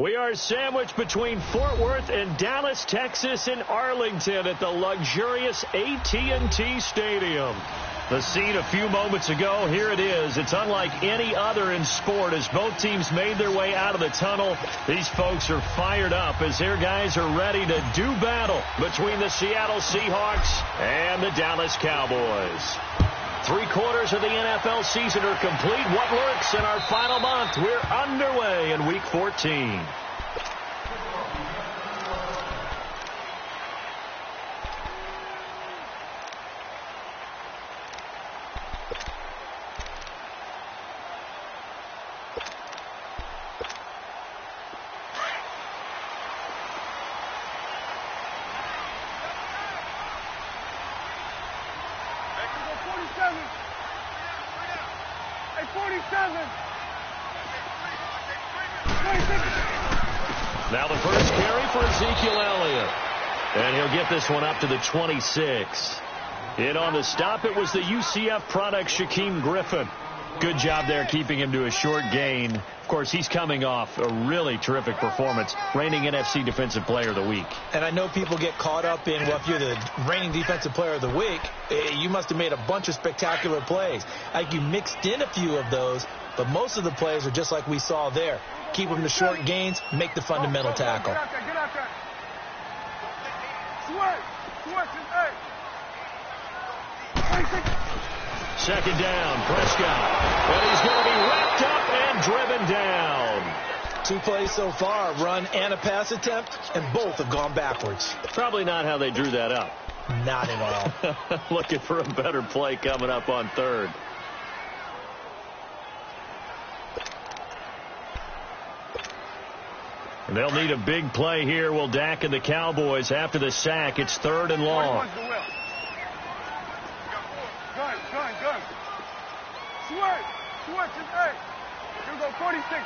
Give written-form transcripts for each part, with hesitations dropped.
We are sandwiched between Fort Worth and Dallas, Texas, and Arlington at the luxurious AT&T Stadium. The scene a few moments ago, here it is. It's unlike any other in sport as both teams made their way out of the tunnel. These folks are fired up as their guys are ready to do battle between the Seattle Seahawks and the Dallas Cowboys. 3/4 of the NFL season are complete. What lurks in our final month? We're underway in Week 14. Now the first carry for Ezekiel Elliott. And he'll get this one up to the 26. In on the stop, it was the UCF product, Shaquem Griffin. Good job there keeping him to a short gain. Of course, he's coming off a really terrific performance, reigning NFC Defensive Player of the Week. And I know people get caught up in, well, if you're the reigning Defensive Player of the Week, you must have made a bunch of spectacular plays. Like you mixed in a few of those, but most of the plays are just like we saw there. Keep them to short gains, make the fundamental tackle. Get out there. Second down, Prescott. And he's going to be wrapped up and driven down. 2 plays so far, a run and a pass attempt, and both have gone backwards. Probably not how they drew that up. Not at all. Looking for a better play coming up on third. And they'll need a big play here. Will Dak and the Cowboys after the sack. It's 3rd and long. Gun. Switch. Hey. Here we go. 46.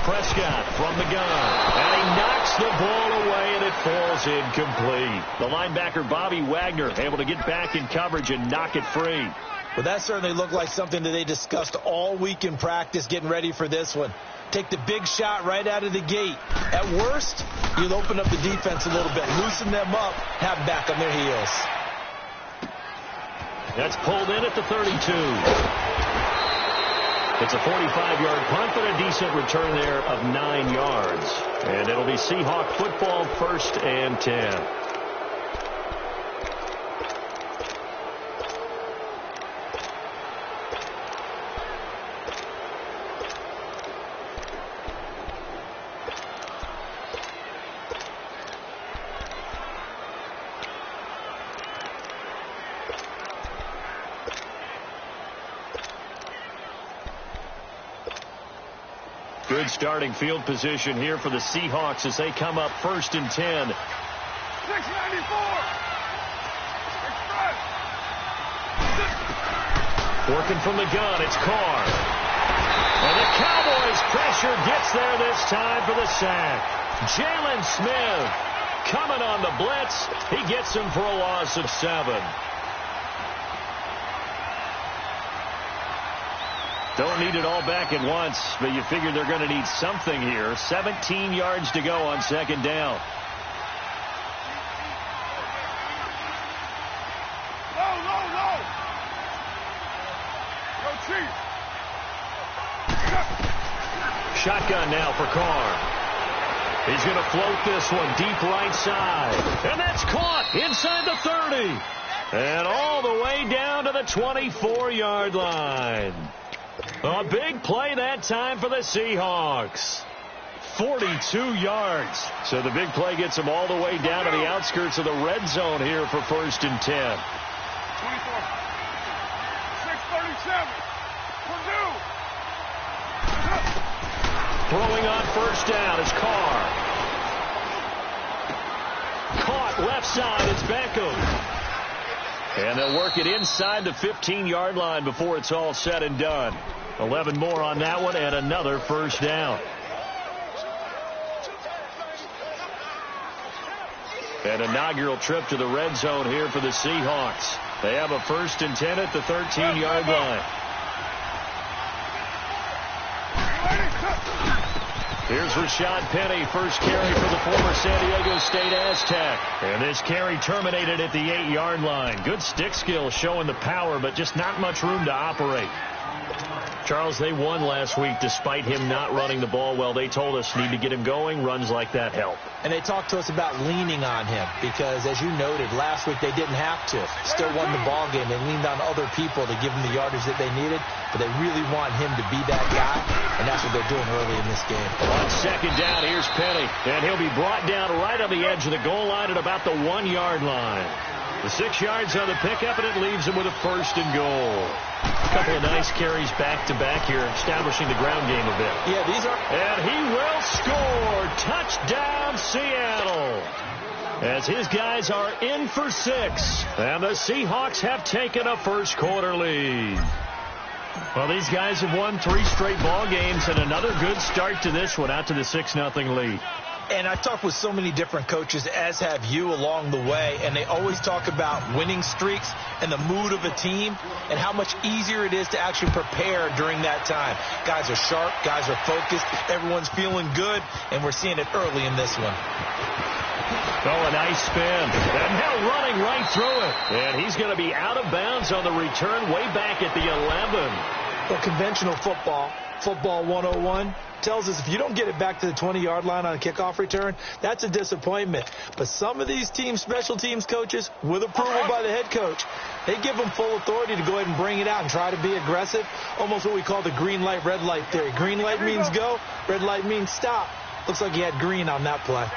Prescott from the gun. And he knocks the ball away, and it falls incomplete. The linebacker, Bobby Wagner, able to get back in coverage and knock it free. Well, that certainly looked like something that they discussed all week in practice, getting ready for this one. Take the big shot right out of the gate. At worst, you'll open up the defense a little bit, loosen them up, have them back on their heels. That's pulled in at the 32. It's a 45-yard punt, but a decent return there of 9 yards. And it'll be Seahawk football, 1st and 10. Good starting field position here for the Seahawks as they come up 1st and 10. 694. Working from the gun, it's Carr. And the Cowboys pressure gets there this time for the sack. Jalen Smith coming on the blitz. He gets him for a loss of 7. Don't need it all back at once, but you figure they're going to need something here. 17 yards to go on 2nd down. Low. Go Chief. Shotgun now for Carr. He's going to float this one deep right side. And that's caught inside the 30. And all the way down to the 24-yard line. A big play that time for the Seahawks. 42 yards. So the big play gets them all the way down to the outskirts of the red zone here for 1st and 10. 24. 637. Purdue. Throwing on 1st down is Carr. Caught left side. It's Beckham. And they'll work it inside the 15-yard line before it's all said and done. 11 more on that one and another 1st down. An inaugural trip to the red zone here for the Seahawks. They have a 1st and 10 at the 13-yard line. Here's Rashad Penny, first carry for the former San Diego State Aztec. And this carry terminated at the 8-yard line. Good stick skill showing the power, but just not much room to operate. Charles, they won last week despite him not running the ball well. They told us need to get him going. Runs like that help. And they talked to us about leaning on him because, as you noted, last week they didn't have to. Still won the ball game. They leaned on other people to give them the yardage that they needed, but they really want him to be that guy, and that's what they're doing early in this game. On second down, here's Penny, and he'll be brought down right on the edge of the goal line at about the 1-yard line. The 6 yards on the pickup, and it leaves him with a first and goal. A couple of nice carries back-to-back here, establishing the ground game a bit. Yeah, these are... And he will score. Touchdown, Seattle. As his guys are in for 6. And the Seahawks have taken a first-quarter lead. Well, these guys have won 3 straight ball games, and another good start to this one, out to the 6-0 lead. And I've talked with so many different coaches, as have you, along the way, and they always talk about winning streaks and the mood of a team and how much easier it is to actually prepare during that time. Guys are sharp, guys are focused, everyone's feeling good, and we're seeing it early in this one. Oh, a nice spin. And now running right through it. And he's going to be out of bounds on the return way back at the 11. Well, conventional football 101, tells us if you don't get it back to the 20-yard line on a kickoff return, that's a disappointment. But some of these teams, special teams coaches, with approval by the head coach, they give them full authority to go ahead and bring it out and try to be aggressive, almost what we call the green light, red light theory. Green light means go, red light means stop. Looks like he had green on that play.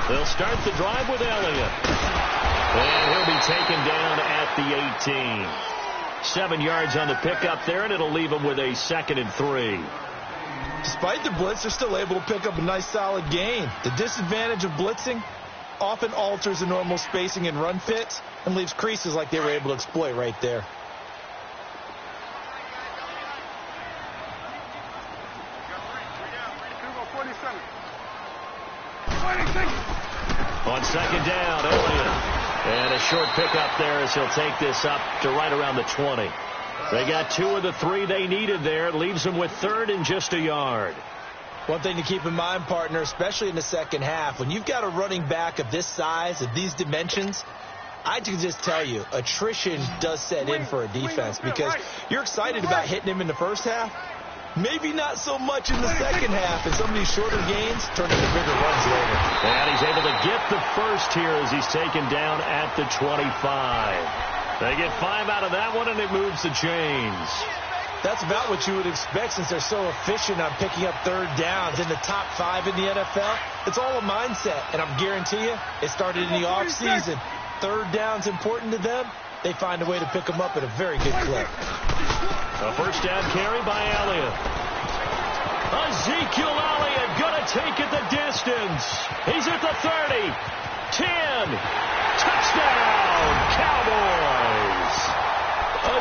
They'll start the drive with Elliott. And he'll be taken down at the 18. 7 yards on the pickup there, and it'll leave him with a 2nd and 3. Despite the blitz, they're still able to pick up a nice solid gain. The disadvantage of blitzing often alters the normal spacing and run fits and leaves creases like they were able to exploit right there. On second down, Elliott. And a short pickup there as he'll take this up to right around the 20. They got 2 of the 3 they needed there. It leaves them with 3rd and just a yard. One thing to keep in mind, partner, especially in the second half, when you've got a running back of this size, of these dimensions, I can just tell you, attrition does set in for a defense because you're excited about hitting him in the first half. Maybe not so much in the second half, and some of these shorter gains turn into bigger runs later. And he's able to get the first here as he's taken down at the 25. They get 5 out of that one, and it moves the chains. That's about what you would expect since they're so efficient on picking up 3rd downs. In the top 5 in the NFL, it's all a mindset, and I'm guarantee you it started in the offseason. 3rd down's important to them. They find a way to pick them up at a very good clip. A first down carry by Elliott. Ezekiel Elliott going to take it the distance. He's at the 30. 10. Touchdown, Cowboys.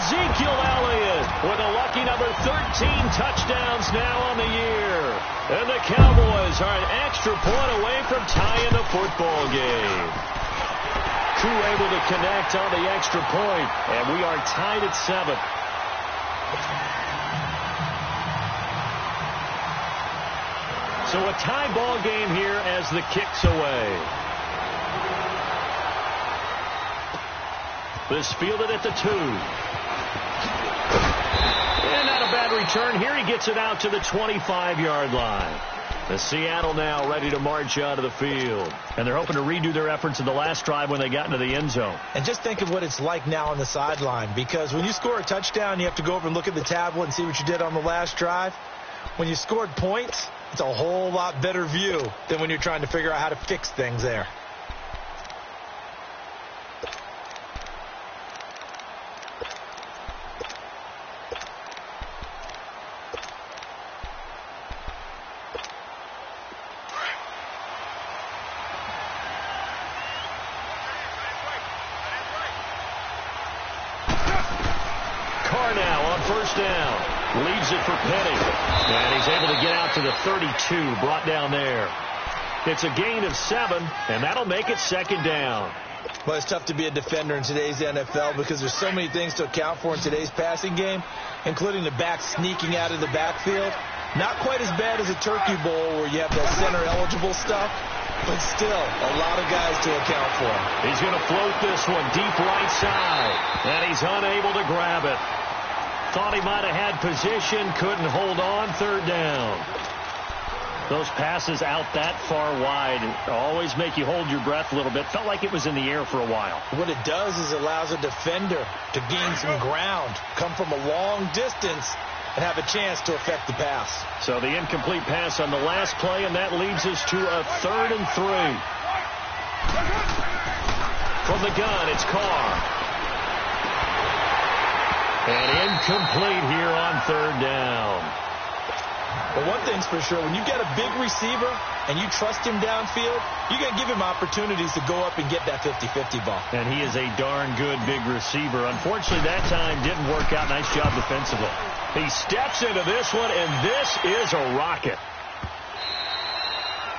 Ezekiel Elliott with a lucky number 13 touchdowns now on the year. And the Cowboys are an extra point away from tying the football game. Crew able to connect on the extra point, and we are tied at 7. So a tie ball game here as the kick's away. This fielded at the 2. And not a bad return here. He gets it out to the 25-yard line. The Seattle now ready to march out of the field. And they're hoping to redo their efforts in the last drive when they got into the end zone. And just think of what it's like now on the sideline, because when you score a touchdown, you have to go over and look at the tablet and see what you did on the last drive. When you scored points, it's a whole lot better view than when you're trying to figure out how to fix things there. Leaves it for Penny. And he's able to get out to the 32, brought down there. It's a gain of 7, and that'll make it 2nd down. Well, it's tough to be a defender in today's NFL because there's so many things to account for in today's passing game, including the back sneaking out of the backfield. Not quite as bad as a turkey bowl where you have that center-eligible stuff, but still a lot of guys to account for. He's going to float this one deep right side, and he's unable to grab it. Thought he might have had position, couldn't hold on, third down. Those passes out that far wide always make you hold your breath a little bit. Felt like it was in the air for a while. What it does is allows a defender to gain some ground, come from a long distance, and have a chance to affect the pass. So the incomplete pass on the last play, and that leads us to a 3rd and 3. From the gun, it's Carr. And incomplete here on 3rd down. But one thing's for sure, when you've got a big receiver and you trust him downfield, you're going to give him opportunities to go up and get that 50-50 ball. And he is a darn good big receiver. Unfortunately, that time didn't work out. Nice job defensively. He steps into this one, and this is a rocket.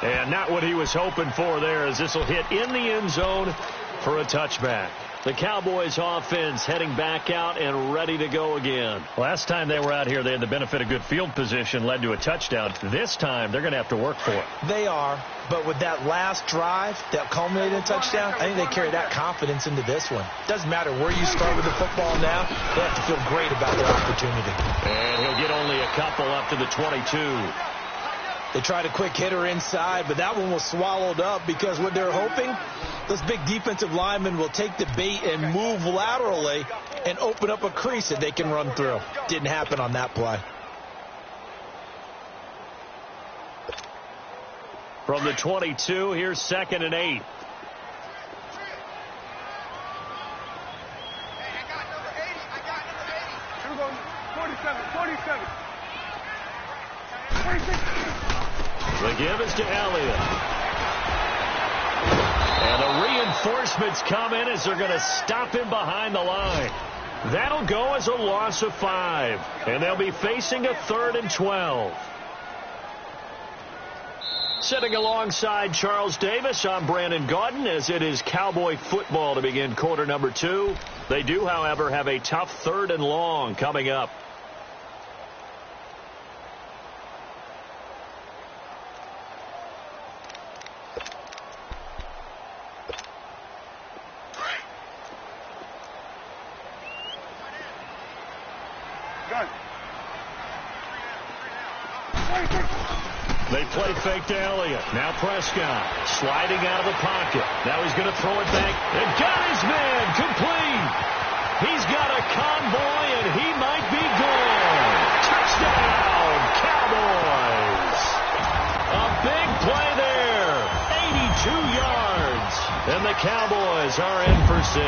And not what he was hoping for there, as this will hit in the end zone for a touchback. The Cowboys offense heading back out and ready to go again. Last time they were out here, they had the benefit of good field position, led to a touchdown. This time, they're going to have to work for it. They are, but with that last drive that culminated in a touchdown, I think they carry that confidence into this one. Doesn't matter where you start with the football now, they have to feel great about their opportunity. And he'll get only a couple up to the 22. They tried a quick hitter inside, but that one was swallowed up because what they're hoping, those big defensive linemen will take the bait and move laterally and open up a crease that they can run through. Didn't happen on that play. From the 22, here's 2nd and 8. Here we go. 47, 47. 26. The give is to Elliott. And the reinforcements come in as they're going to stop him behind the line. That'll go as a loss of 5. And they'll be facing a 3rd and 12. Sitting alongside Charles Davis, I'm Brandon Gaudin, as it is Cowboy football to begin quarter number 2. They do, however, have a tough 3rd and long coming up. They play fake to Elliott. Now Prescott sliding out of the pocket. Now he's going to throw it back. And got his man complete. He's got a convoy, and he might be gone. Touchdown, Cowboys. A big play there. 82 yards. And the Cowboys are in for 6.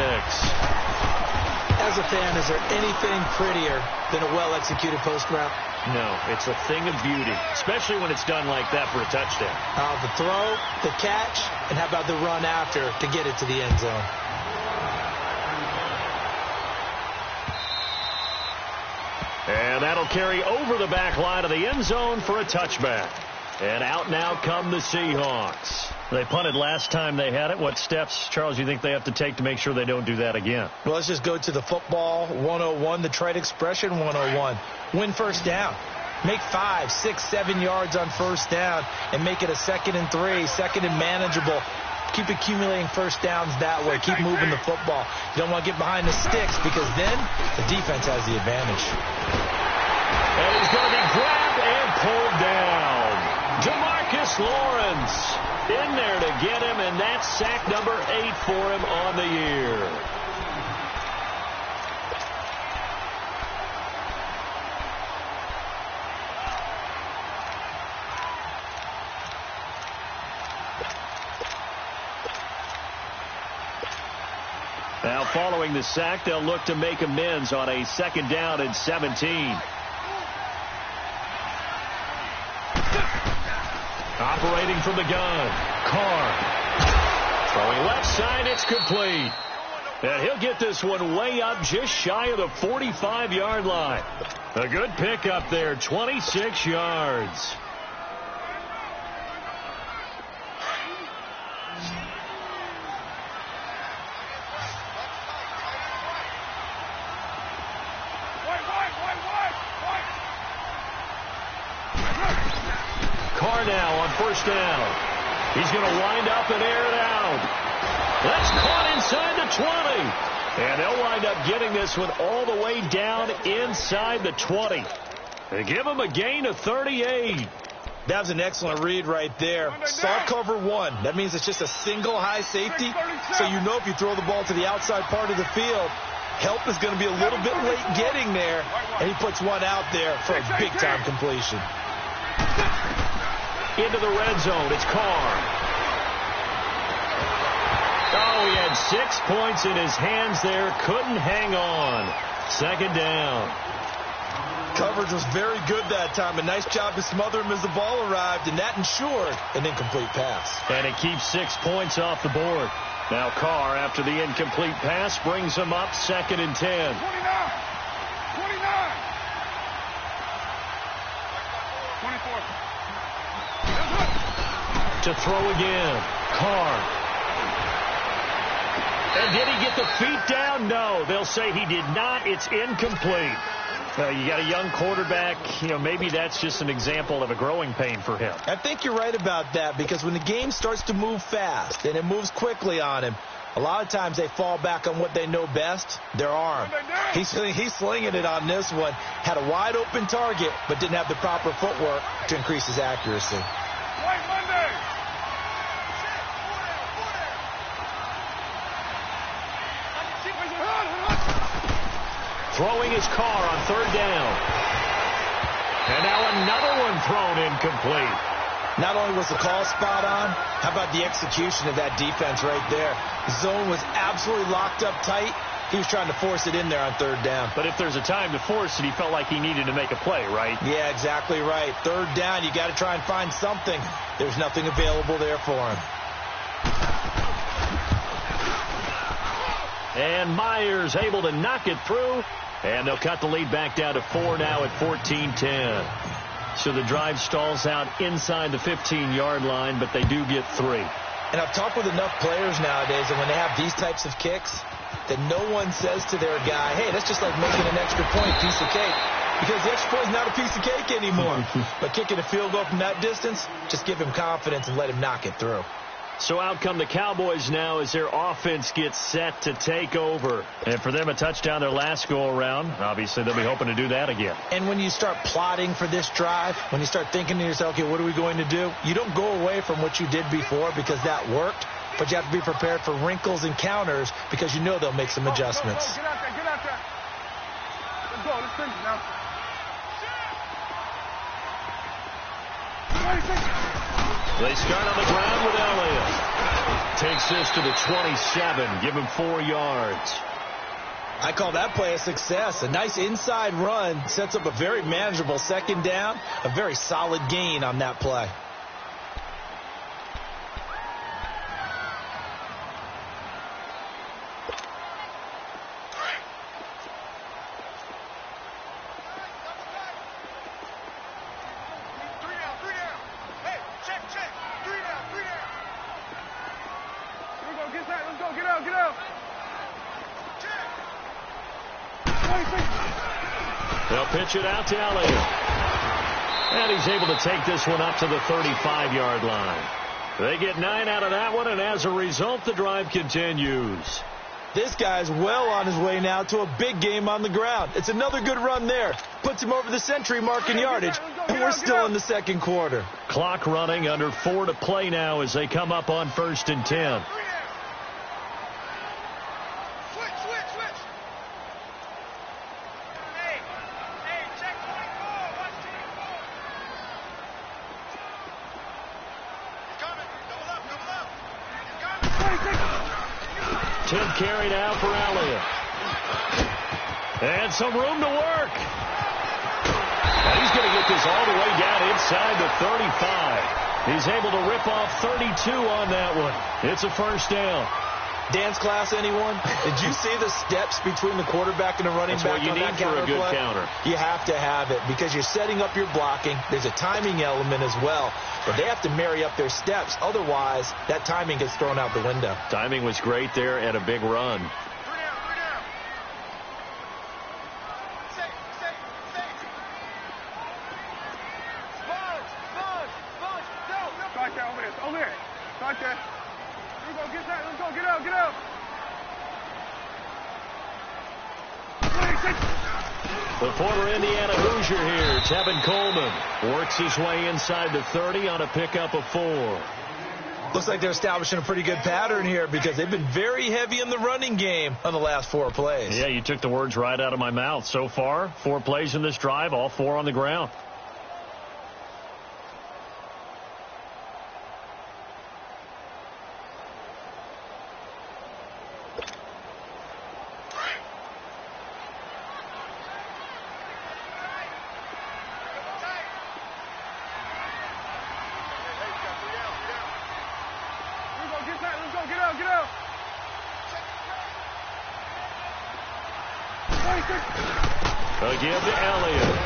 As a fan, is there anything prettier than a well-executed post route? No, it's a thing of beauty, especially when it's done like that for a touchdown. The throw, the catch, and how about the run after to get it to the end zone? And that'll carry over the back line of the end zone for a touchback. And out now come the Seahawks. They punted last time they had it. What steps, Charles, you think they have to take to make sure they don't do that again? Well, let's just go to the football 101, the trade expression 101. Win first down. Make 5, 6, 7 yards on first down and make it a 2nd and 3, 2nd and manageable. Keep accumulating first downs that way. Keep moving the football. You don't want to get behind the sticks because then the defense has the advantage. And he's going to be grabbed and pulled down. DeMarcus Lawrence in there to get him, and that's sack number 8 for him on the year. Now, following the sack, they'll look to make amends on a 2nd down and 17. Operating from the gun, Carr. Throwing left side, it's complete. And he'll get this one way up just shy of the 45-yard line. A good pickup there, 26 yards. Carr now on first down. He's going to wind up and air it out. That's caught inside the 20. And they'll wind up getting this one all the way down inside the 20. They give him a gain of 38. That was an excellent read right there. Saw cover one. That means it's just a single high safety. So you know if you throw the ball to the outside part of the field, help is going to be a little bit late getting there. And he puts one out there for a big-time completion. Into the red zone. It's Carr. Oh, he had 6 points in his hands there. Couldn't hang on. Second down. Coverage was very good that time. A nice job to smother him as the ball arrived, and that ensured an incomplete pass. And it keeps 6 points off the board. Now Carr, after the incomplete pass, brings him up 2nd and 10. 29. To throw again. Carr. And did he get the feet down? No. They'll say he did not. It's incomplete. You got a young quarterback. Maybe that's just an example of a growing pain for him. I think you're right about that, because when the game starts to move fast and it moves quickly on him, a lot of times they fall back on what they know best, their arm. He's slinging it on this one. Had a wide open target, but didn't have the proper footwork to increase his accuracy. White Monday. Throwing his Carr on 3rd down. And now another one thrown incomplete. Not only was the call spot on, how about the execution of that defense right there? The zone was absolutely locked up tight. He was trying to force it in there on 3rd down. But if there's a time to force it, he felt like he needed to make a play, right? Yeah, exactly right. 3rd down, you got to try and find something. There's nothing available there for him. And Myers able to knock it through. And they'll cut the lead back down to 4 now at 14-10. So the drive stalls out inside the 15-yard line, but they do get 3. And I've talked with enough players nowadays that when they have these types of kicks, that no one says to their guy, hey, that's just like making an extra point, piece of cake. Because the extra point is not a piece of cake anymore. But kicking a field goal from that distance, just give him confidence and let him knock it through. So out come the Cowboys now as their offense gets set to take over. And for them, a touchdown their last go-around. Obviously, they'll be hoping to do that again. And when you start plotting for this drive, when you start thinking to yourself, okay, what are we going to do? You don't go away from what you did before because that worked. But you have to be prepared for wrinkles and counters because you know they'll make some adjustments. Get out there, get out there. Let's go, let's finish now. They start on the ground with Elliott. Takes this to the 27. Give him 4 yards. I call that play a success. A nice inside run sets up a very manageable 2nd down. A very solid gain on that play. They'll pitch it out to Elliott. And he's able to take this one up to the 35-yard line. They get 9 out of that one, and as a result, the drive continues. This guy's well on his way now to a big game on the ground. It's another good run there. Puts him over the century mark in yardage, and we're still in the 2nd quarter. Clock running, under 4 to play now as they come up on 1st and 10. Tim carry now for Elliott. And some room to work. And he's going to get this all the way down inside the 35. He's able to rip off 32 on that one. It's a 1st down. Dance class, anyone? Did you see the steps between the quarterback and the running back on that counter play? That's what you need for a good counter. You have to have it because you're setting up your blocking. There's a timing element as well. But they have to marry up their steps. Otherwise, that timing gets thrown out the window. Timing was great there and a big run. over there. Over there. Start there. Here we go. Get that. Let's go. Get out. Get out. 26. The former Indiana Hoosier here, Tevin Coleman, works his way inside the 30 on a pickup of 4. Looks like they're establishing a pretty good pattern here because they've been very heavy in the running game on the last 4 plays. Yeah, you took the words right out of my mouth. So far, 4 plays in this drive, all 4 on the ground. They'll give to Elliott.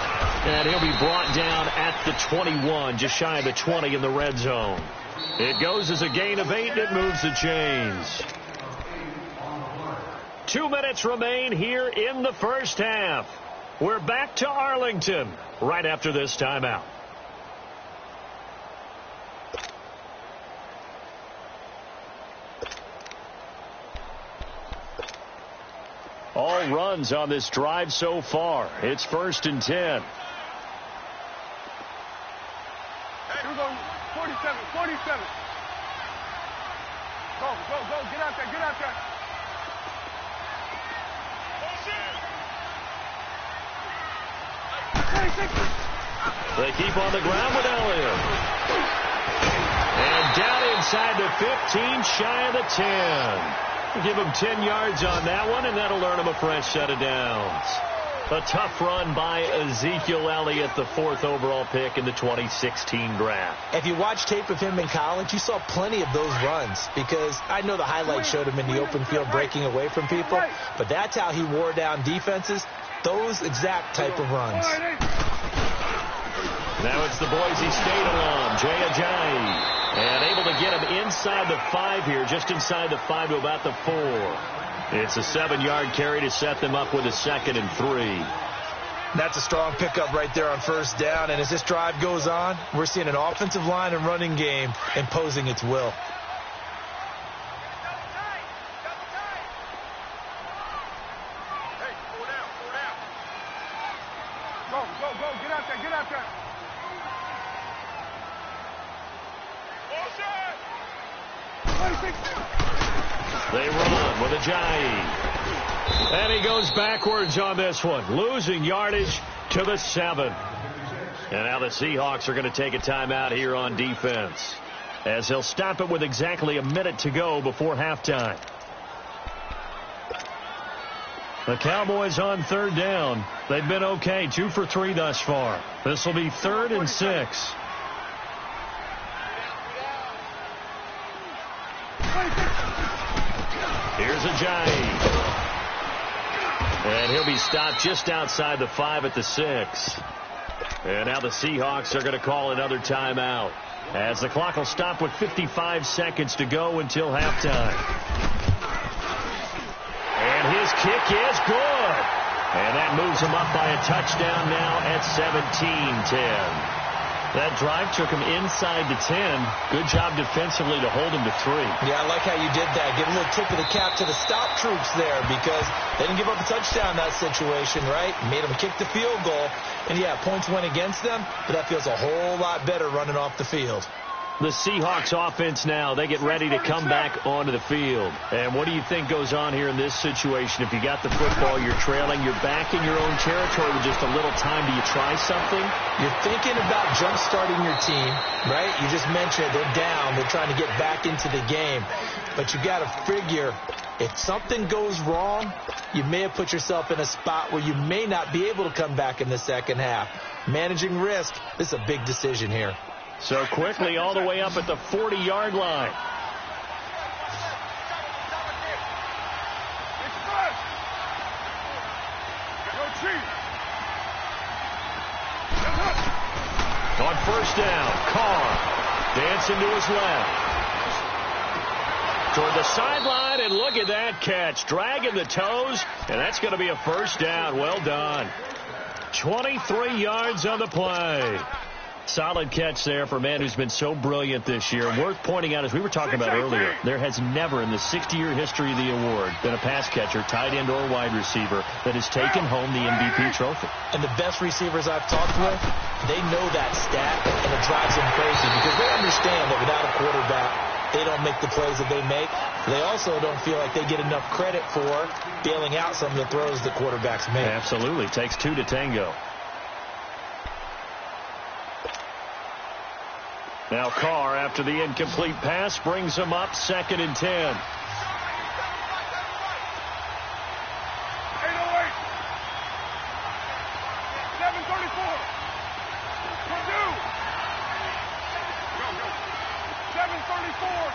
And he'll be brought down at the 21, just shy of the 20 in the red zone. It goes as a gain of 8, and it moves the chains. 2 minutes remain here in the first half. We're back to Arlington right after this timeout. All runs on this drive so far. It's 1st and 10. Hey, we're going 47, 47. Go. Get out there. They keep on the ground with Elliott. And down inside the 15, shy of the 10. Give him 10 yards on that one, and that'll earn him a fresh set of downs. A tough run by Ezekiel Elliott, the 4th overall pick in the 2016 draft. If you watch tape of him in college, you saw plenty of those runs because I know the highlights showed him in the open field breaking away from people, but that's how he wore down defenses, those exact type of runs. Now it's the Boise State alum, Jay Ajayi. And able to get him inside the 5 here, just inside the 5 to about the 4. It's a 7-yard carry to set them up with a 2nd and 3. That's a strong pickup right there on 1st down. And as this drive goes on, we're seeing an offensive line and running game imposing its will. Go. Get out there. They run with Ajayi. And he goes backwards on this one, losing yardage to the 7. And now the Seahawks are going to take a timeout here on defense, as they'll stop it with exactly a minute to go before halftime. The Cowboys on 3rd down. They've been okay, 2 for 3 thus far. This will be 3rd and 6. Here's Ajayi. And he'll be stopped just outside the 5 at the 6. And now the Seahawks are going to call another timeout, as the clock will stop with 55 seconds to go until halftime. And his kick is good. And that moves him up by a touchdown now at 17-10. That drive took him inside the 10. Good job defensively to hold him to 3. Yeah, I like how you did that. Give a little tip of the cap to the stop troops there because they didn't give up a touchdown in that situation, right? Made them kick the field goal. And, yeah, points went against them, but that feels a whole lot better running off the field. The Seahawks offense now, they get ready to come back onto the field. And what do you think goes on here in this situation? If you got the football, you're trailing, you're back in your own territory with just a little time. Do you try something? You're thinking about jump-starting your team, right? You just mentioned they're down. They're trying to get back into the game. But you got to figure if something goes wrong, you may have put yourself in a spot where you may not be able to come back in the second half. Managing risk, this is a big decision here. So quickly all the way up at the 40-yard line. On 1st down, Carr dancing to his left. Toward the sideline, and look at that catch. Dragging the toes, and that's going to be a 1st down. Well done. 23 yards on the play. Solid catch there for a man who's been so brilliant this year. Worth pointing out, as we were talking about earlier, there has never in the 60-year history of the award been a pass catcher, tight end, or wide receiver that has taken home the MVP trophy. And the best receivers I've talked with, they know that stat, and it drives them crazy because they understand that without a quarterback, they don't make the plays that they make. They also don't feel like they get enough credit for bailing out some of the throws the quarterbacks make. Absolutely. Takes two to tango. Now Carr, after the incomplete pass, brings him up 2nd and 10. 808. Purdue. Go. 734.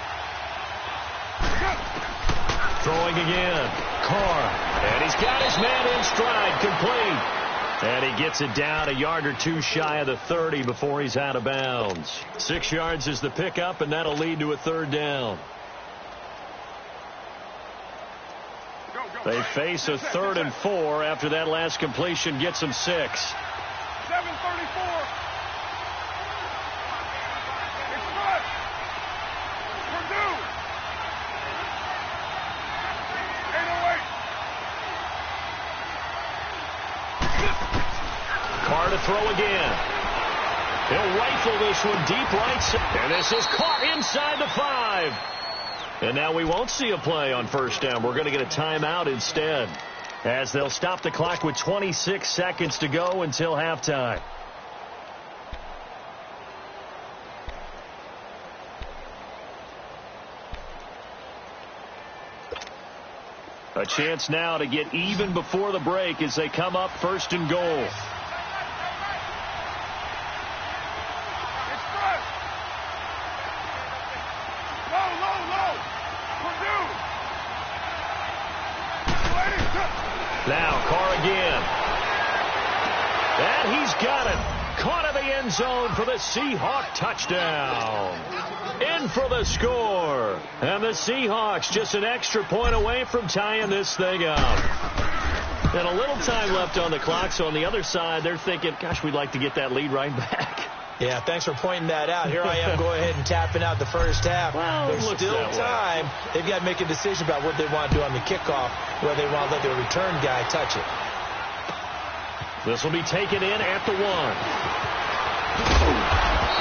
Throwing again. Carr. And he's got his man in stride. Complete. And he gets it down a yard or two shy of the 30 before he's out of bounds. 6 yards is the pickup, and that'll lead to a 3rd down. They face a 3rd and 4 after that last completion gets them 6. 734. Express. Purdue. 808. Carr to throw again. He'll rifle this one deep right side. And this is caught inside the 5. And now we won't see a play on 1st down. We're going to get a timeout instead, as they'll stop the clock with 26 seconds to go until halftime. A chance now to get even before the break as they come up 1st and goal. Now Carr again. And he's got it. Caught in the end zone for the Seahawk touchdown. In for the score. And the Seahawks just an extra point away from tying this thing up. And a little time left on the clock, so on the other side, they're thinking, gosh, we'd like to get that lead right back. Yeah, thanks for pointing that out. Here I am going ahead and tapping out the 1st half. Well, there's still time. They've got to make a decision about what they want to do on the kickoff, whether they want to let their return guy touch it. This will be taken in at the 1.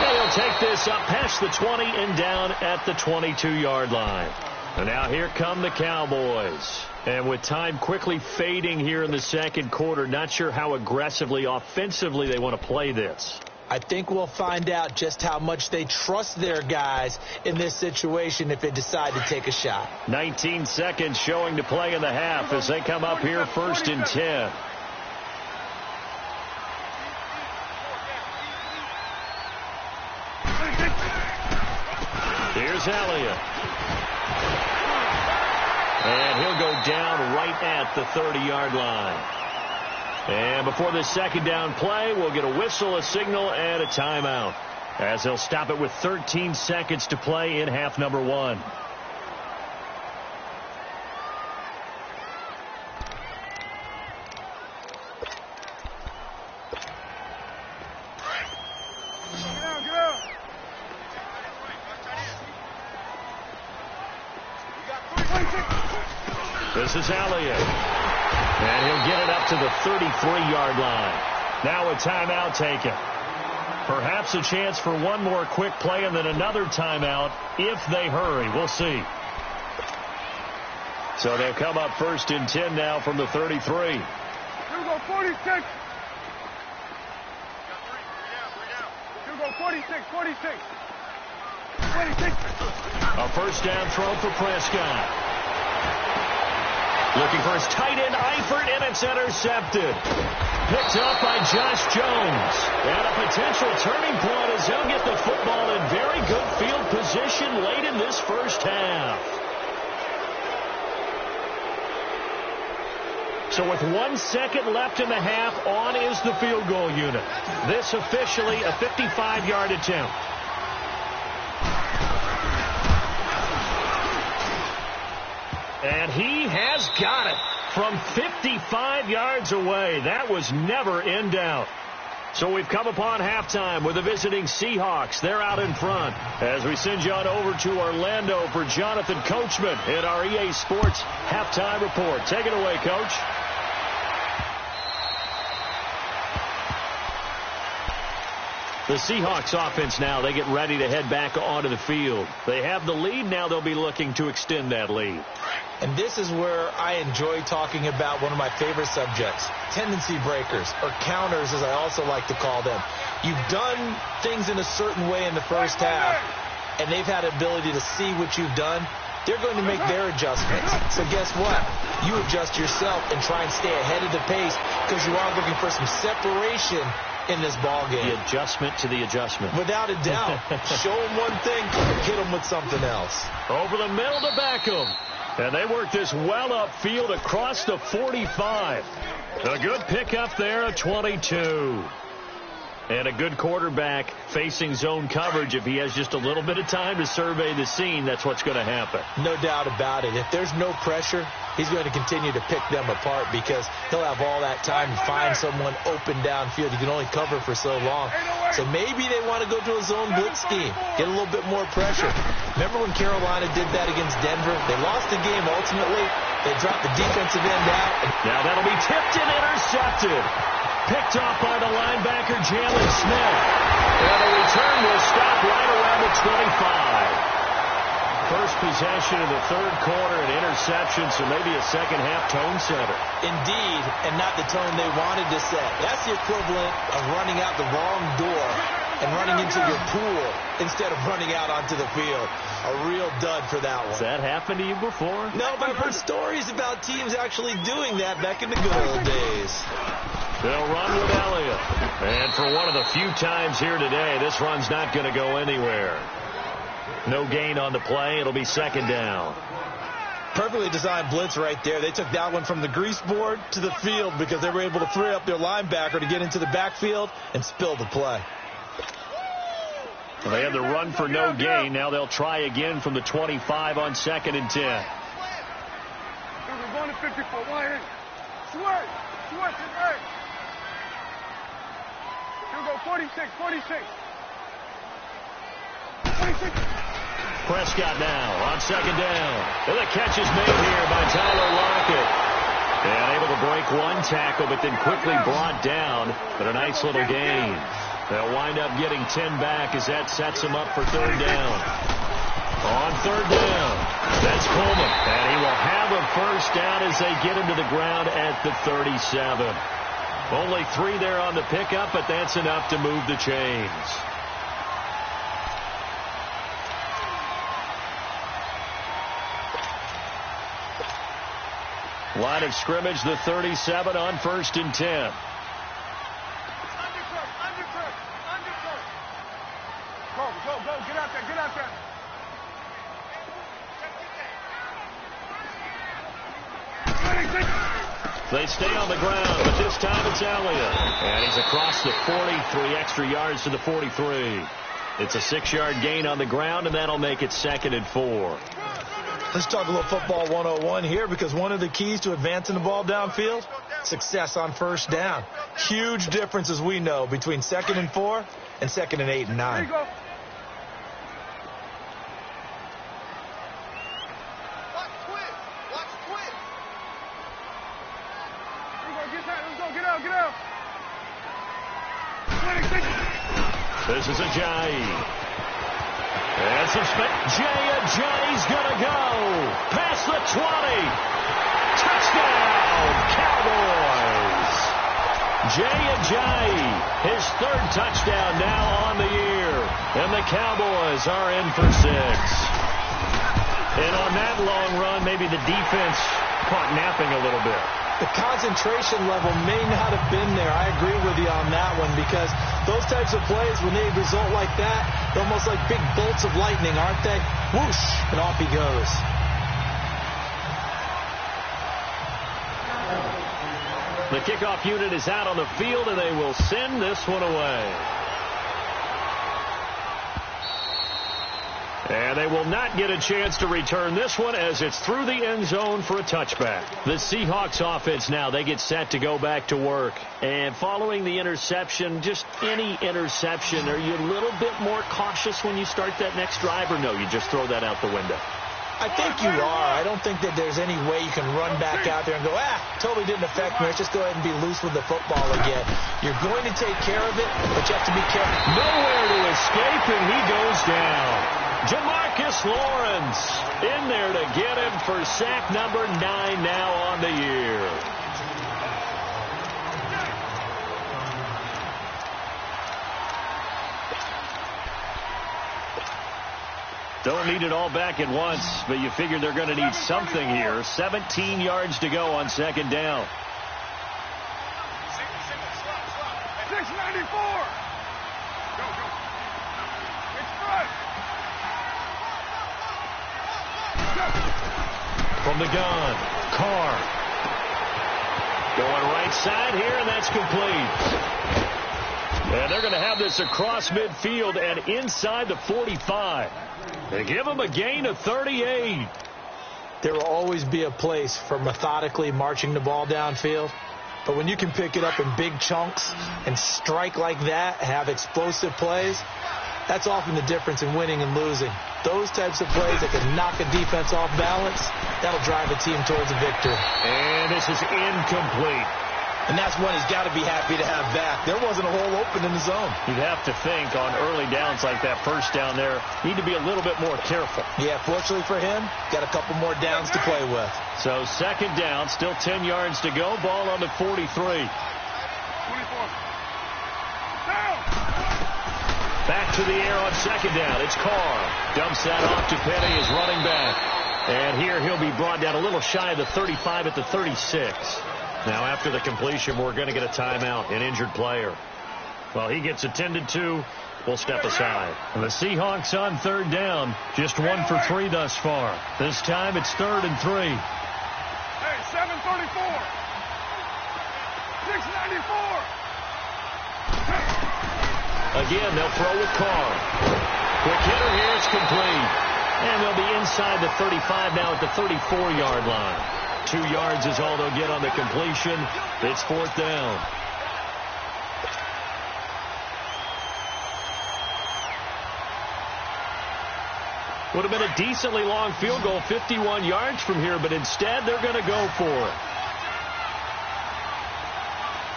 And he'll take this up past the 20 and down at the 22-yard line. And now here come the Cowboys. And with time quickly fading here in the 2nd quarter, not sure how aggressively, offensively they want to play this. I think we'll find out just how much they trust their guys in this situation if they decide to take a shot. 19 seconds showing to play in the half as they come up here 1st and 10. Here's Elliott. And he'll go down right at the 30-yard line. And before this 2nd down play, we'll get a whistle, a signal, and a timeout, as they'll stop it with 13 seconds to play in half number 1. Get out. This is Elliott. And he'll get it up to the 33-yard line. Now a timeout taken. Perhaps a chance for one more quick play and then another timeout if they hurry. We'll see. So they'll come up 1st and 10 now from the 33. Here we go, 46. Here we go, 46. 26. A 1st down throw for Prescott. Looking for his tight end, Eifert, and it's intercepted. Picked up by Josh Jones. And a potential turning point as he'll get the football in very good field position late in this 1st half. So with 1 second left in the half, on is the field goal unit. This officially a 55-yard attempt. And he has got it from 55 yards away. That was never in doubt. So we've come upon halftime with the visiting Seahawks. They're out in front as we send you on over to Orlando for Jonathan Coachman in our EA Sports Halftime Report. Take it away, Coach. The Seahawks offense now, they get ready to head back onto the field. They have the lead. Now they'll be looking to extend that lead. And this is where I enjoy talking about one of my favorite subjects, tendency breakers, or counters as I also like to call them. You've done things in a certain way in the first half, and they've had the ability to see what you've done. They're going to make their adjustments. So guess what? You adjust yourself and try and stay ahead of the pace because you are looking for some separation in this ball game. The adjustment to the adjustment. Without a doubt. Show them one thing, hit them with something else. Over the middle to Beckham. And they work this well upfield across the 45. A good pickup there at 22. And a good quarterback facing zone coverage. If he has just a little bit of time to survey the scene, that's what's going to happen. No doubt about it. If there's no pressure, he's going to continue to pick them apart because he'll have all that time to find someone open downfield. You can only cover for so long. So maybe they want to go to a zone blitz scheme, get a little bit more pressure. Remember when Carolina did that against Denver? They lost the game ultimately. They dropped the defensive end out. Now that'll be tipped and intercepted. Picked off by the linebacker, Jalen Smith. And the return will stop right around the 25. First possession of the third quarter, an interception, so maybe a second-half tone setter. Indeed, and not the tone they wanted to set. That's the equivalent of running out the wrong door and running into your pool instead of running out onto the field. A real dud for that one. Has that happened to you before? No, but I've heard stories about teams actually doing that back in the good old days. They'll run with Elliott. And for one of the few times here today, this run's not going to go anywhere. No gain on the play. It'll be second down. Perfectly designed blitz right there. They took that one from the grease board to the field because they were able to free up their linebacker to get into the backfield and spill the play. Well, they had the run for no gain. Now they'll try again from the 25 on 2nd and 10. We're going to 54. Why? Switch. Here we go, 46. Prescott now on 2nd down. And the catch is made here by Tyler Lockett. And able to break one tackle, but then quickly brought down. But a nice little gain. They'll wind up getting 10 back as that sets them up for 3rd down. On 3rd down, that's Coleman. And he will have a first down as they get him to the ground at the 37. Only 3 there on the pickup, but that's enough to move the chains. Line of scrimmage, the 37 on 1st and 10. Go, get out there. They stay on the ground, but this time it's Elliott. And he's across the 43 extra yards to the 43. It's a 6-yard gain on the ground, and that'll make it 2nd and 4. Let's talk a little football 101 here because one of the keys to advancing the ball downfield, success on 1st down. Huge difference, as we know, between 2nd and 4 and 2nd and 8 and 9. There you go. This is Ajayi. And some Ajayi's going to go past the 20. Touchdown, Cowboys. Ajayi, his 3rd touchdown now on the year. And the Cowboys are in for 6. And on that long run, maybe the defense caught napping a little bit. The concentration level may not have been there. I agree with you on that one because those types of plays, when they result like that, they're almost like big bolts of lightning, aren't they? Whoosh, and off he goes. The kickoff unit is out on the field, and they will send this one away. And they will not get a chance to return this one as it's through the end zone for a touchback. The Seahawks offense now, they get set to go back to work. And following the interception, just any interception, are you a little bit more cautious when you start that next drive, or no, you just throw that out the window? I think you are. I don't think that there's any way you can run back out there and go, totally didn't affect me. Let's just go ahead and be loose with the football again. You're going to take care of it, but you have to be careful. Nowhere to escape, and he goes down. Jamarcus Lawrence in there to get him for sack number 9 now on the year. Don't need it all back at once, but you figure they're going to need something here. 17 yards to go on second down. 694. Go, go. It's front. From the gun, Carr. Going right side here, and that's complete. And they're going to have this across midfield and inside the 45. They give him a gain of 38. There will always be a place for methodically marching the ball downfield. But when you can pick it up in big chunks and strike like that, have explosive plays, that's often the difference in winning and losing. Those types of plays that can knock a defense off balance, that'll drive a team towards a victory. And this is incomplete. And that's one he's got to be happy to have back. There wasn't a hole open in the zone. You'd have to think on early downs like that first down there, need to be a little bit more careful. Yeah, fortunately for him, got a couple more downs to play with. So second down, still 10 yards to go. Ball on the 43. 24. Down. Back to the air on second down. It's Carr. Dumps that off to Penny as running back. And here he'll be brought down a little shy of the 35 at the 36. Now after the completion, we're going to get a timeout, an injured player. Well, he gets attended to. We'll step aside. And the Seahawks on third down, just 1 for 3 thus far. This time it's 3rd and 3. Hey, 734. 694. Again, they'll throw with Carr. Quick hitter here, it's complete. And they'll be inside the 35 now at the 34-yard line. 2 yards is all they'll get on the completion. It's 4th down. Would have been a decently long field goal, 51 yards from here, but instead they're going to go for it.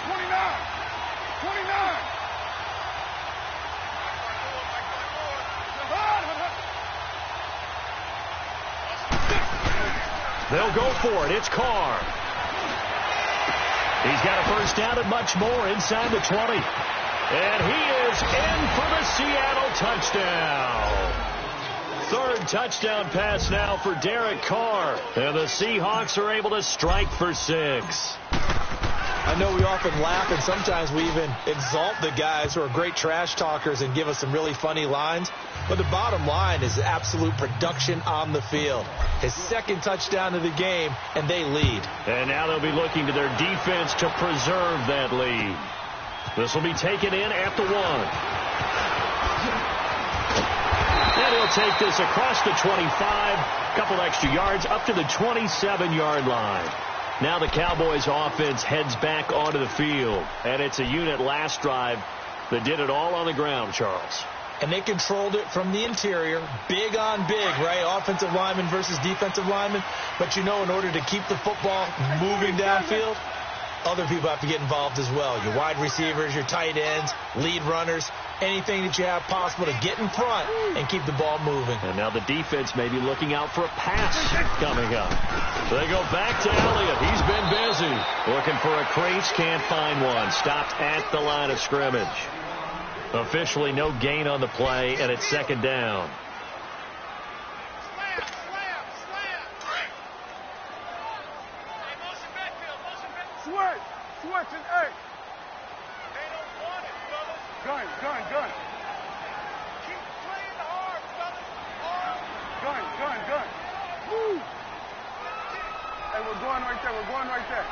29. 29. They'll go for it. It's Carr. He's got a first down and much more inside the 20. And he is in for the Seattle touchdown. 3rd touchdown pass now for Derek Carr. And the Seahawks are able to strike for 6. I know we often laugh, and sometimes we even exalt the guys who are great trash talkers and give us some really funny lines. But the bottom line is absolute production on the field. His 2nd touchdown of the game, and they lead. And now they'll be looking to their defense to preserve that lead. This will be taken in at the 1. And he'll take this across the 25, a couple extra yards, up to the 27-yard line. Now the Cowboys offense heads back onto the field. And it's a unit last drive that did it all on the ground, Charles. And they controlled it from the interior, big on big, right? Offensive lineman versus defensive lineman. But, you know, in order to keep the football moving downfield, other people have to get involved as well. Your wide receivers, your tight ends, lead runners, anything that you have possible to get in front and keep the ball moving. And now the defense may be looking out for a pass coming up. They go back to Elliott. He's been busy. Looking for a crease, can't find one. Stopped at the line of scrimmage. Officially no gain on the play, and it's 2nd down. Switch and A. They don't want it, brother. Gun. Keep playing hard, brother. Gun. Woo. Hey, we're going right there.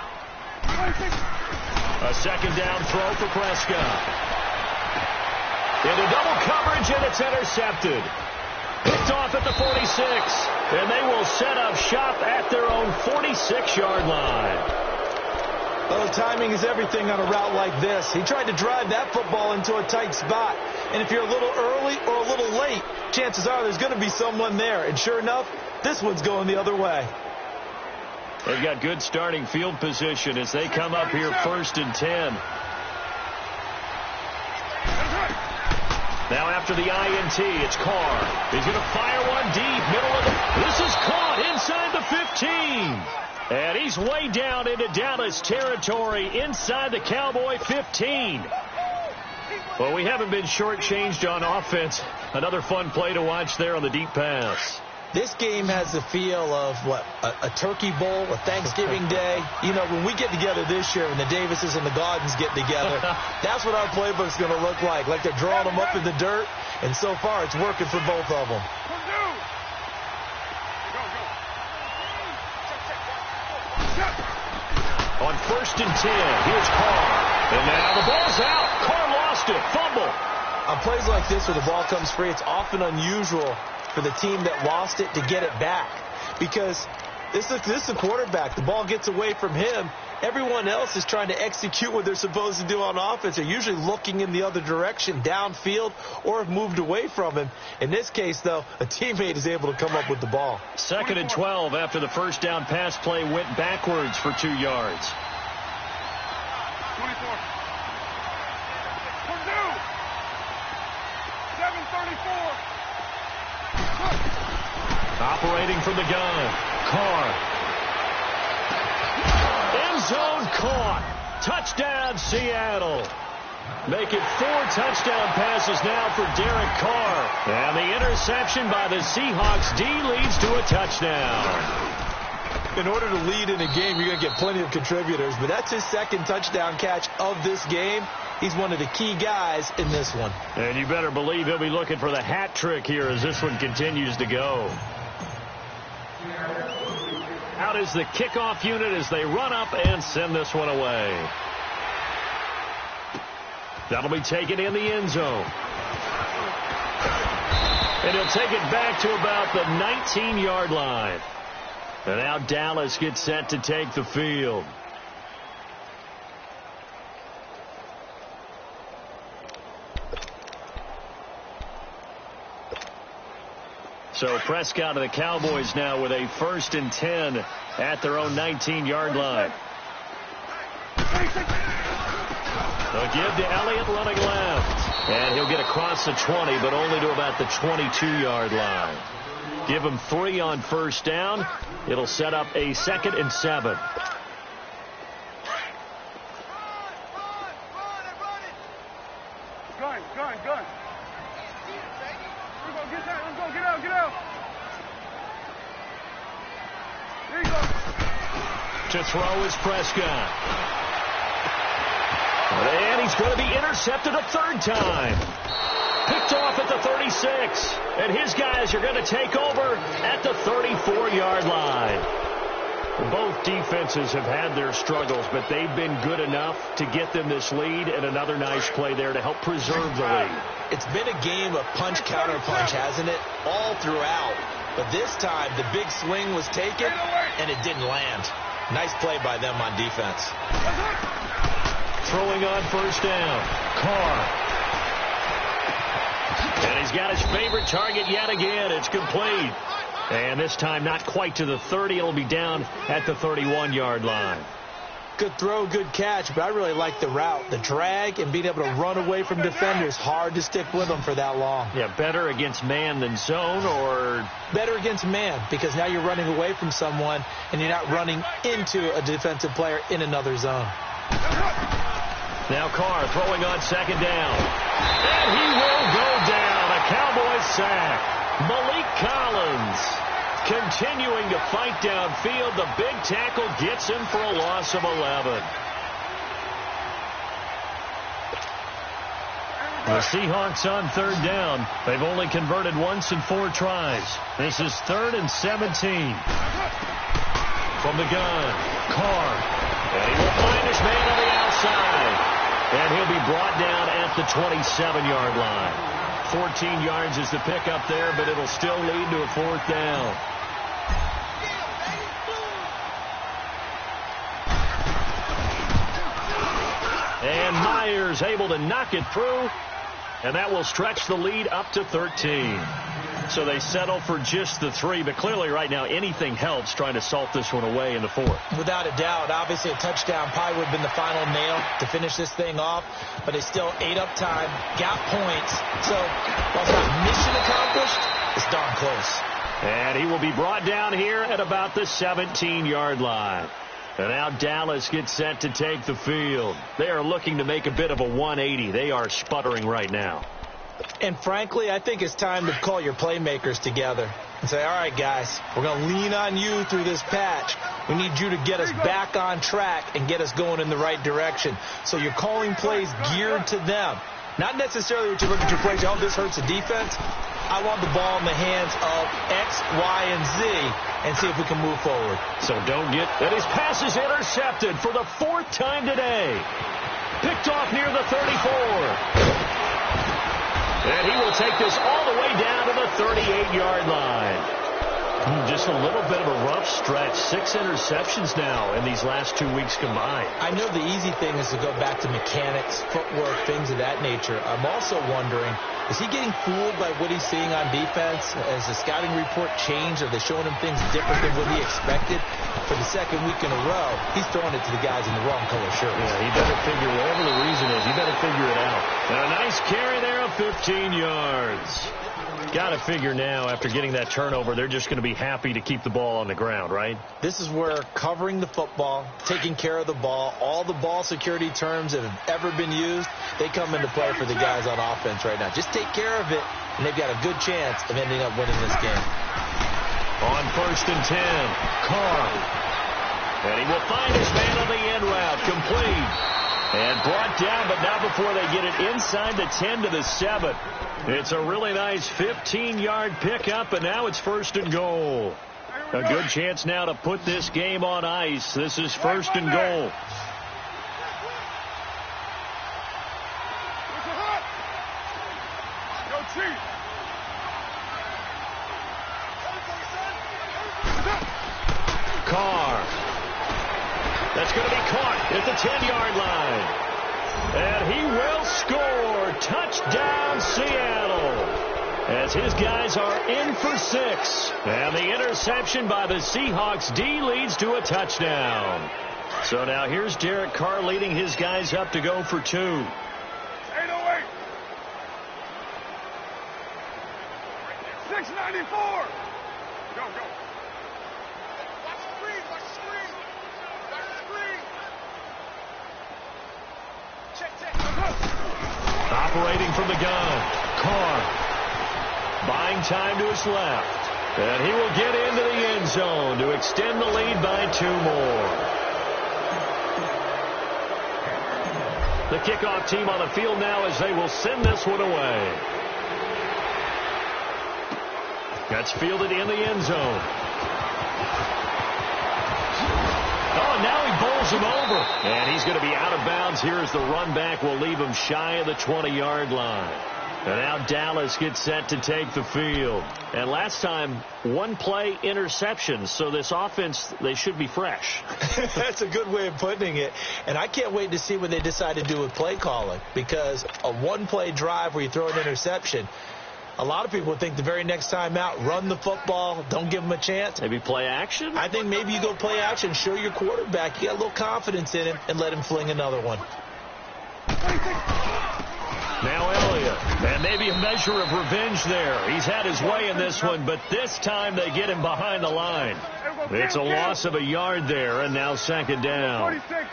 A 2nd down throw for Prescott. Into double coverage, and it's intercepted. Picked off at the 46. And they will set up shop at their own 46-yard line. Well, timing is everything on a route like this. He tried to drive that football into a tight spot. And if you're a little early or a little late, chances are there's going to be someone there. And sure enough, this one's going the other way. They've got good starting field position as they come up here 1st and 10. Now after the INT, it's Carr. He's going to fire one deep, middle of the... This is caught inside the 15. And he's way down into Dallas territory inside the Cowboy 15. Well, we haven't been shortchanged on offense. Another fun play to watch there on the deep pass. This game has the feel of, a turkey bowl, a Thanksgiving day. You know, when we get together this year and the Davises and the Gaudens get together, that's what our playbook's going to look like. Like they're drawing them up in the dirt, and so far it's working for both of them. On 1st and 10, here's Carr. And now the ball's out. Carr lost it. Fumble. On plays like this where the ball comes free, it's often unusual for the team that lost it to get it back. Because this is a quarterback. The ball gets away from him. Everyone else is trying to execute what they're supposed to do on offense. They're usually looking in the other direction, downfield, or have moved away from him. In this case, though, a teammate is able to come up with the ball. 2nd and 12 after the first down pass play went backwards for 2 yards. 24. 7:34. Operating from the gun. Carr. End zone caught. Touchdown, Seattle. Make it 4 touchdown passes now for Derek Carr. And the interception by the Seahawks D leads to a touchdown. In order to lead in a game, you're going to get plenty of contributors. But that's his 2nd touchdown catch of this game. He's one of the key guys in this one. And you better believe he'll be looking for the hat trick here as this one continues to go. Out is the kickoff unit as they run up and send this one away. That'll be taken in the end zone. And he'll take it back to about the 19-yard line. And now Dallas gets set to take the field. So Prescott of the Cowboys now with a 1st and 10 at their own 19-yard line. They'll give to Elliott running left. And he'll get across the 20, but only to about the 22-yard line. Give him 3 on 1st down. It'll set up a 2nd and 7. Gun. Let's go, get out. There you go. To throw is Prescott. And he's going to be intercepted a 3rd time. Picked off at the 36. And his guys are going to take over at the 34-yard line. Both defenses have had their struggles, but they've been good enough to get them this lead, and another nice play there to help preserve the lead. It's been a game of punch-counter-punch, hasn't it? All throughout. But this time, the big swing was taken, and it didn't land. Nice play by them on defense. Throwing on 1st down. Carr. And he's got his favorite target yet again. It's complete. And this time not quite to the 30. It'll be down at the 31-yard line. Good throw, good catch, but I really like the route. The drag and being able to run away from defenders. Hard to stick with them for that long. Yeah, better against man than zone, or? Better against man, because now you're running away from someone and you're not running into a defensive player in another zone. Now Carr throwing on 2nd down. And he will go down. A Cowboys sack. Malik Collins continuing to fight downfield. The big tackle gets him for a loss of 11. The Seahawks on 3rd down. They've only converted once in 4 tries. This is 3rd and 17. From the gun, Carr. And he will find his man on the outside. And he'll be brought down at the 27-yard line. 14 yards is the pickup there, but it'll still lead to a 4th down. And Myers able to knock it through, and that will stretch the lead up to 13. So they settle for just the 3, but clearly right now anything helps trying to salt this one away in the 4th. Without a doubt, obviously a touchdown probably would have been the final nail to finish this thing off, but they still ate up time, got points. So while it's not mission accomplished, it's darn close. And he will be brought down here at about the 17-yard line. And now Dallas gets set to take the field. They are looking to make a bit of a 180. They are sputtering right now. And frankly, I think it's time to call your playmakers together and say, all right, guys, we're going to lean on you through this patch. We need you to get us back on track and get us going in the right direction. So you're calling plays geared to them. Not necessarily what you look at your plays, oh, this hurts the defense. I want the ball in the hands of X, Y, and Z and see if we can move forward. So don't get that. His pass is intercepted for the 4th time today. Picked off near the 34. And he will take this all the way down to the 38-yard line. Just a little bit of a rough stretch. 6 interceptions now in these last 2 weeks combined. I know the easy thing is to go back to mechanics, footwork, things of that nature. I'm also wondering, is he getting fooled by what he's seeing on defense? Has the scouting report changed? Are they showing him things different than what he expected? For the 2nd week in a row, he's throwing it to the guys in the wrong color shirts. Yeah, he better figure, whatever the reason is, he better figure it out. And a nice carry there of 15 yards. Got to figure now, after getting that turnover, they're just going to be happy to keep the ball on the ground, right? This is where covering the football, taking care of the ball, all the ball security terms that have ever been used, they come into play for the guys on offense right now. Just take care of it, and they've got a good chance of ending up winning this game. On 1st and 10, Carr. And he will find his man on the end route, complete. And brought down, but not before they get it inside the 10 to the 7. It's a really nice 15-yard pickup, and now it's 1st and goal. A good chance now to put this game on ice. This is 1st and goal. Carr. That's going to be caught at the 10-yard line. And he will score. Touchdown, Seattle. As his guys are in for 6. And the interception by the Seahawks D leads to a touchdown. So now here's Derek Carr leading his guys up to go for 2. 808. $6.94. Go, go. Watch the screen, watch the screen. Watch the screen. Check, check. Operating from the gun, Carr. Buying time to his left. And he will get into the end zone to extend the lead by 2 more. The kickoff team on the field now as they will send this one away. That's fielded in the end zone. Oh, now he bowls him over. And he's going to be out of bounds here as the run back will leave him shy of the 20-yard line. And now Dallas gets set to take the field. And last time, 1 play interceptions. So this offense, they should be fresh. That's a good way of putting it. And I can't wait to see what they decide to do with play calling. Because a 1-play drive where you throw an interception, a lot of people think the very next time out, run the football, don't give them a chance. Maybe play action? I think maybe you go play action, show your quarterback you got a little confidence in him, and let him fling another one. Now Elliott, and maybe a measure of revenge there. He's had his way in this one, but this time they get him behind the line. It's a loss of a yard there, and now 2nd down. 46.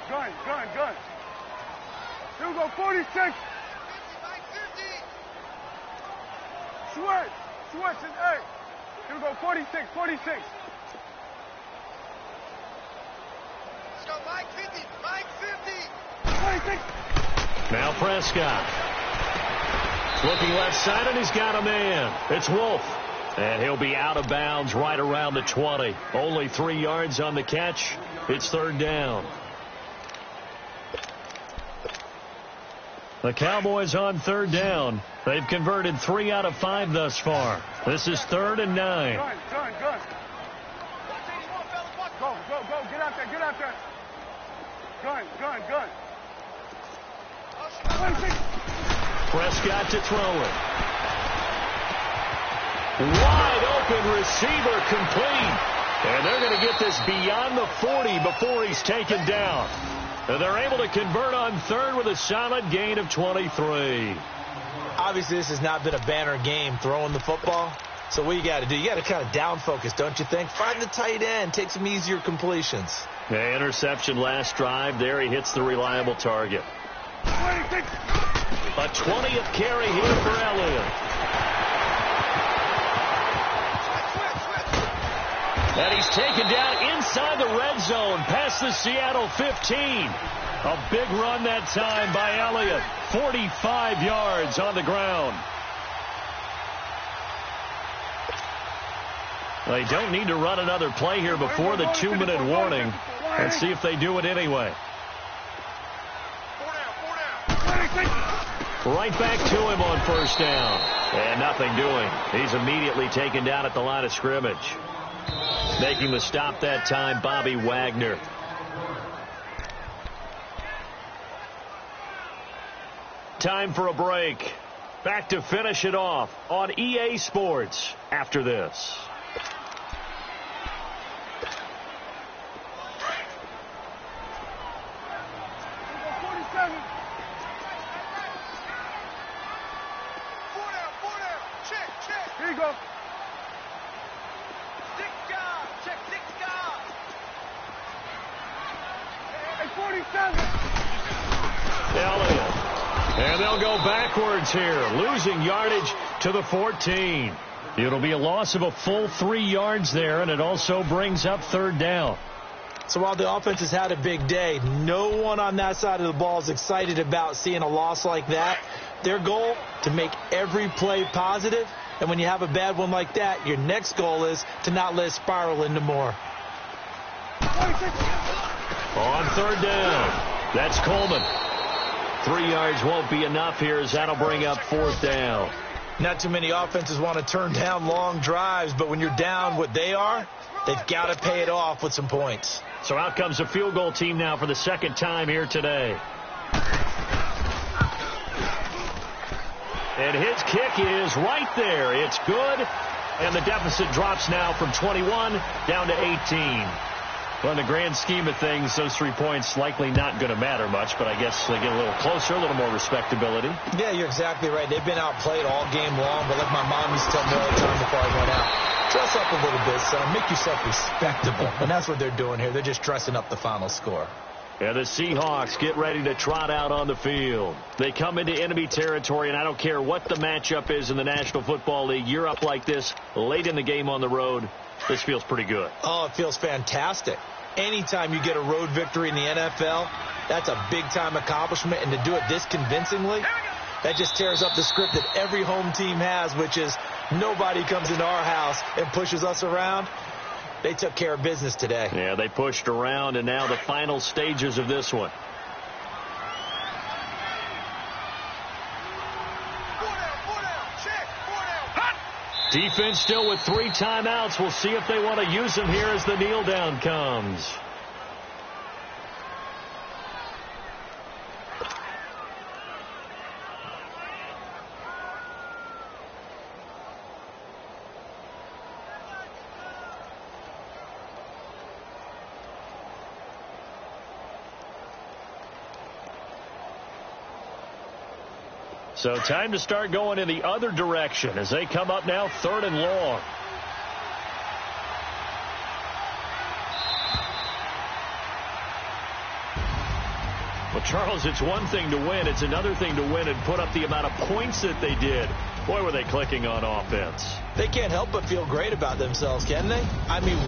Gun. Here go 46. Switch, and hey. Here go 46. Let's go, Mike 50. 26. Now Prescott. Looking left side, and he's got a man. It's Wolf. And he'll be out of bounds right around the 20. Only 3 yards on the catch. It's 3rd down. The Cowboys on third down. They've converted 3 out of 5 thus far. This is 3rd and 9. Gun. Go. Get out there. Gun. 26. Prescott to throw it. Wide open receiver complete. And they're going to get this beyond the 40 before he's taken down. And they're able to convert on third with a solid gain of 23. Obviously, this has not been a banner game throwing the football. So what you got to do, you got to kind of down focus, don't you think? Find the tight end, take some easier completions. The interception last drive. There he hits the reliable target. 26. A 20th carry here for Elliott. And he's taken down inside the red zone past the Seattle 15. A big run that time by Elliott. 45 yards on the ground. They don't need to run another play here before the 2-minute warning. Let's see if they do it anyway. Right back to him on first down. And nothing doing. He's immediately taken down at the line of scrimmage. Making the stop that time, Bobby Wagner. Time for a break. Back to finish it off on EA Sports after this. Here you go. Hey, 47. Elliott. And they'll go backwards here, losing yardage to the 14. It'll be a loss of a full 3 yards there, and it also brings up third down. So while the offense has had a big day, no one on that side of the ball is excited about seeing a loss like that. Their goal, to make every play positive. And when you have a bad one like that, your next goal is to not let it spiral into more. 26. On third down, that's Coleman. 3 yards won't be enough here as that'll bring up fourth down. Not too many offenses want to turn down long drives, but when you're down what they are, they've got to pay it off with some points. So out comes the field goal team now for the second time here today. And his kick is right there. It's good. And the deficit drops now from 21 down to 18. Well, in the grand scheme of things, those 3 points likely not going to matter much, but I guess they get a little closer, a little more respectability. Yeah, you're exactly right. They've been outplayed all game long, but like my mom used to tell me all the time before I went out, dress up a little bit, son. Make yourself respectable. And that's what they're doing here. They're just dressing up the final score. And the Seahawks get ready to trot out on the field. They come into enemy territory, and I don't care what the matchup is in the National Football League. You're up like this late in the game on the road. This feels pretty good. Oh, it feels fantastic. Anytime you get a road victory in the NFL, that's a big-time accomplishment. And to do it this convincingly, that just tears up the script that every home team has, which is nobody comes into our house and pushes us around. They took care of business today. Yeah, they pushed around, and now the final stages of this one. Defense still with 3 timeouts. We'll see if they want to use them here as the kneel down comes. So time to start going in the other direction as they come up now 3rd and long. Well, Charles, it's one thing to win. It's another thing to win and put up the amount of points that they did. Boy, were they clicking on offense. They can't help but feel great about themselves, can they? I mean...